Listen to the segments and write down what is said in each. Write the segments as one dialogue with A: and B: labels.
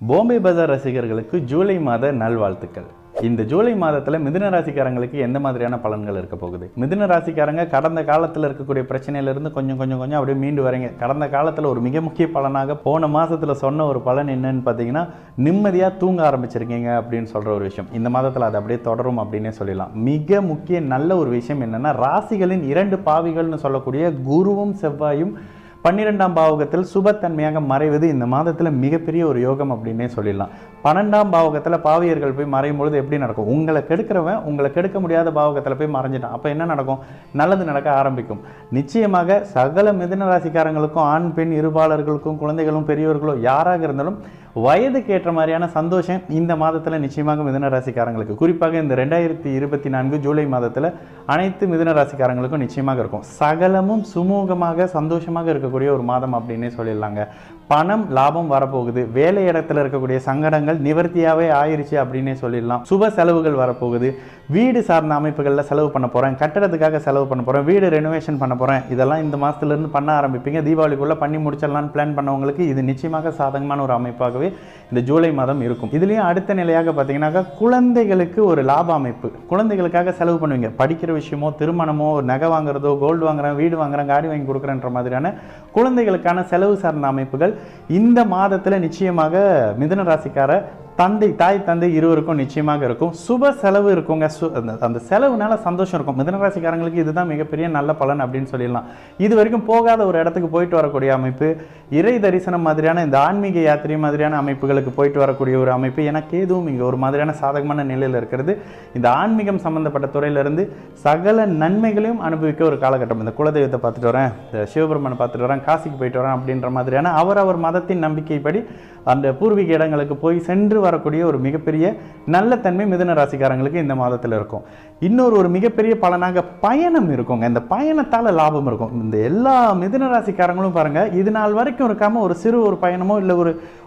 A: பாம்பே பஜார் ரசிகர்களுக்கு ஜூலை மாத நல்வாழ்த்துக்கள். இந்த ஜூலை மாதத்தில் மிதுன ராசிக்காரங்களுக்கு எந்த மாதிரியான பலன்கள் இருக்க போகுது? மிதுன ராசிக்காரங்க கடந்த காலத்தில் இருக்கக்கூடிய பிரச்சனையிலிருந்து கொஞ்சம் அப்படியே மீண்டு வரீங்க. கடந்த காலத்தில் ஒரு மிக முக்கிய பலனாக போன மாதத்தில் சொன்ன ஒரு பலன் என்னன்னு பார்த்தீங்கன்னா, நிம்மதியாக தூங்க ஆரம்பிச்சிருக்கீங்க அப்படின்னு சொல்கிற ஒரு விஷயம். இந்த மாதத்தில் அது அப்படியே தொடரும் அப்படின்னே சொல்லலாம். மிக முக்கிய நல்ல ஒரு விஷயம் என்னென்னா, ராசிகளின் 2 பாவிகள்னு சொல்லக்கூடிய குருவும் செவ்வாயும் 12ஆம் பாவகத்தில் சுபத்தன்மையாக மறைவது இந்த மாதத்தில் மிகப்பெரிய ஒரு யோகம் அப்படின்னே சொல்லிடலாம். 12ஆம் பாவகத்தில் பாவியர்கள் போய் மறையும் பொழுது எப்படி நடக்கும்? உங்களை கெடுக்கிறவன் உங்களை கெடுக்க முடியாத பாவகத்தில் போய் மறைஞ்சிட்டான். அப்போ என்ன நடக்கும்? நல்லது நடக்க ஆரம்பிக்கும். நிச்சயமாக சகல மிதுன ராசிக்காரங்களுக்கும், ஆண் பெண் இருபாளர்களுக்கும், குழந்தைகளும் பெரியவர்களோ யாராக இருந்தாலும் வயதுக்கு ஏற்ற மாதிரியான சந்தோஷம் இந்த மாதத்தில் நிச்சயமாக மிதுன ராசிக்காரங்களுக்கு, குறிப்பாக இந்த 2024 ஜூலை மாதத்தில் அனைத்து மிதுன ராசிக்காரங்களுக்கும் நிச்சயமாக இருக்கும். சகலமும் சுமூகமாக சந்தோஷமாக இருக்கக்கூடிய ஒரு மாதம் அப்படின்னே சொல்லிடலாங்க. பணம் லாபம் வரப்போகுது. வேலை இடத்துல இருக்கக்கூடிய சங்கடங்கள் நிவர்த்தியாகவே ஆயிடுச்சு அப்படின்னே சொல்லிடலாம். சுப செலவுகள் வரப்போகுது. வீடு சார்ந்த அமைப்புகளில் செலவு பண்ண போகிறேன், கட்டடத்துக்காக செலவு பண்ண போகிறேன், வீடு ரெனோவேஷன் பண்ண போகிறேன், இதெல்லாம் இந்த மாதத்துலேருந்து பண்ண ஆரம்பிப்பீங்க. தீபாவளிக்குள்ளே பண்ணி முடிச்சிடலான்னு பிளான் பண்ணவங்களுக்கு இது நிச்சயமாக சாதகமான ஒரு அமைப்பாகவே இந்த ஜூலை மாதம் இருக்கும். இதுலேயும் அடுத்த நிலையாக பார்த்தீங்கன்னாக்கா, குழந்தைகளுக்கு ஒரு லாப அமைப்பு. குழந்தைகளுக்காக செலவு பண்ணுவீங்க. படிக்கிற விஷயமோ, திருமணமோ, நகை வாங்குறதோ, கோல்டு வாங்குறேன், வீடு வாங்குறேன், காடி வாங்கி கொடுக்குறேன்ற மாதிரியான குழந்தைகளுக்கான செலவு சார்ந்த அமைப்புகள் இந்த மாதத்தில் நிச்சயமாக மிதுன ராசிக்கார தாய் தந்தை இருவருக்கும் நிச்சயமாக இருக்கும். சுப செலவு இருக்குங்க. அந்த செலவுனால சந்தோஷம் இருக்கும். மிதுன ராசிக்காரங்களுக்கு இதுதான் மிகப்பெரிய நல்ல பலன் அப்படின்னு சொல்லிடலாம். இது வரைக்கும் போகாத ஒரு இடத்துக்கு போயிட்டு வரக்கூடிய அமைப்பு, இறை தரிசனம் மாதிரியான இந்த ஆன்மீக யாத்திரை மாதிரியான அமைப்புகளுக்கு போயிட்டு வரக்கூடிய ஒரு அமைப்பு. எனக்கு எதுவும் இங்கே ஒரு மாதிரியான சாதகமான நிலையில் இருக்கிறது. இந்த ஆன்மீகம் சம்பந்தப்பட்ட துறையிலிருந்து சகல நன்மைகளையும் அனுபவிக்க ஒரு காலகட்டம். இந்த குலதெய்வத்தை பார்த்துட்டு வரேன், இந்த சிவபெருமானை பார்த்துட்டு வரேன், காசிக்கு போயிட்டு வரேன் அப்படின்ற மாதிரியான அவர் மதத்தின் நம்பிக்கைப்படி அந்த பூர்வீக இடங்களுக்கு போய் சென்று வரக்கூடிய ஒரு மிகப்பெரிய நல்ல தன்மை மிதுன ராசிக்காரங்களுக்கு இந்த மாதத்தில் இருக்கும். இன்னொரு ஒரு மிகப்பெரிய பலனாக பயணம் இருக்குங்க. இந்த பயணத்தால் லாபம் இருக்கும். இந்த எல்லா மிதுன ராசிக்காரங்களும் பாருங்க, இது நாள் வரைக்கும் இருக்காம ஒரு சிறு ஒரு பயணமோ இல்லை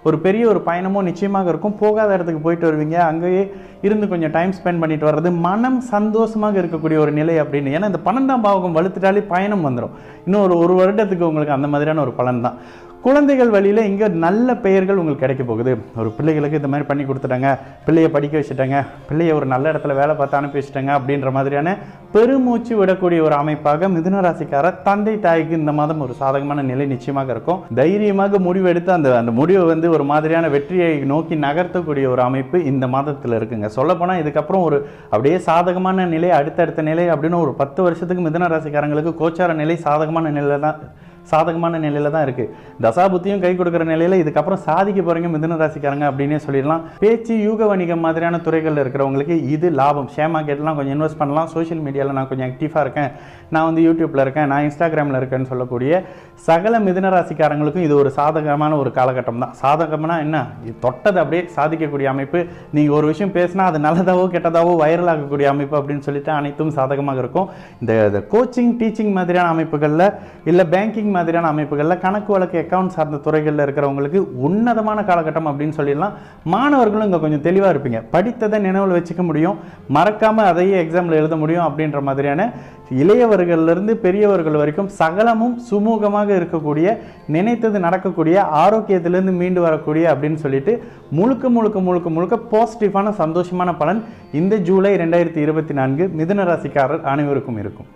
A: ஒரு பெரிய ஒரு பயணமோ நிச்சயமாக இருக்கும். போகாத இடத்துக்கு போயிட்டு வருவீங்க, அங்கேயே இருந்து கொஞ்சம் டைம் ஸ்பெண்ட் பண்ணிட்டு வர்றது, மனம் சந்தோஷமாக இருக்கக்கூடிய ஒரு நிலை அப்படின்னு. ஏன்னா இந்த 12ஆம் பாவகம் வலுத்துட்டாலே பயணம் வந்துடும். இன்னும் ஒரு வருடத்துக்கு உங்களுக்கு அந்த மாதிரியான ஒரு பலன் தான். குழந்தைகள் வழியில் இங்கே நல்ல பெயர்கள் உங்களுக்கு கிடைக்க போகுது. ஒரு பிள்ளைகளுக்கு இந்த மாதிரி பண்ணி கொடுத்துட்டாங்க, பிள்ளையை படிக்க வச்சுட்டாங்க, பிள்ளையை ஒரு நல்ல இடத்துல வேலை பார்த்து அனுப்பி வச்சுட்டாங்க அப்படின்ற மாதிரியான பெருமூச்சு விடக்கூடிய ஒரு அமைப்பாக மிதுன ராசிக்கார தந்தை தாய்க்கு இந்த மாதம் ஒரு சாதகமான நிலை நிச்சயமாக இருக்கும். தைரியமாக முடிவெடுத்து அந்த முடிவை ஒரு மாதிரியான வெற்றியை நோக்கி நகர்த்தக்கூடிய ஒரு அமைப்பு இந்த மாதத்தில் இருக்குங்க. சொல்லப்போனால் இதுக்கப்புறம் ஒரு அப்படியே சாதகமான நிலை, அடுத்தடுத்த நிலை அப்படின்னு ஒரு 10 வருஷத்துக்கு மிதுன ராசிக்காரங்களுக்கு கோச்சார நிலை சாதகமான நிலையில தான் இருக்குது. தசாபுத்தியும் கை கொடுக்குற நிலையில் இதுக்கப்புறம் சாதிக்க போகிறீங்க மிதுன ராசிக்காரங்க அப்படின்னே சொல்லிடலாம். பேச்சு, யூக வணிகம் மாதிரியான துறைகளில் இருக்கிறவங்களுக்கு இது லாபம். ஷேர் மார்க்கெட்லாம் கொஞ்சம் இன்வெஸ்ட் பண்ணலாம். சோஷியல் மீடியாவில் நான் கொஞ்சம் ஆக்டிவாக இருக்கேன், நான் யூடியூப்பில் இருக்கேன், நான் இன்ஸ்டாகிராமில் இருக்கேன்னு சொல்லக்கூடிய சகல மிதுன ராசிக்காரங்களுக்கும் இது ஒரு சாதகமான ஒரு காலகட்டம் தான். சாதகம்னா என்ன? இது தொட்டது அப்படியே சாதிக்கக்கூடிய அமைப்பு. நீங்கள் ஒரு விஷயம் பேசினா அது நல்லதாவோ கெட்டதாவோ வைரல் ஆகக்கூடிய அமைப்பு அப்படின்னு சொல்லிட்டு அனைத்தும் சாதகமாக இருக்கும். இந்த கோச்சிங், டீச்சிங் மாதிரியான அமைப்புகளில், இல்லை பேங்கிங் மாதிரியான அமைப்புகளில், கணக்கு வழக்கு, அக்கௌண்ட் சார்ந்த துறைகளில் இருக்கிறவங்களுக்கு உன்னதமான காலகட்டம் அப்படின்னு சொல்லிடலாம். மாணவர்களும் இங்கே கொஞ்சம் தெளிவாக இருப்பீங்க. படித்ததை நினைவில் வச்சுக்க முடியும், மறக்காமல் அதையே எக்ஸாமில் எழுத முடியும் அப்படின்ற மாதிரியான இளையவர்களிலிருந்து பெரியவர்கள் வரைக்கும் சகலமும் சுமூகமாக இருக்கக்கூடிய, நினைத்தது நடக்கக்கூடிய, ஆரோக்கியத்திலிருந்து மீண்டு வரக்கூடிய அப்படின்னு சொல்லிட்டு முழுக்க பாசிட்டிவான சந்தோஷமான பலன் இந்த ஜூலை 2024 மிதுன ராசிக்காரர் அனைவருக்கும் இருக்கும்.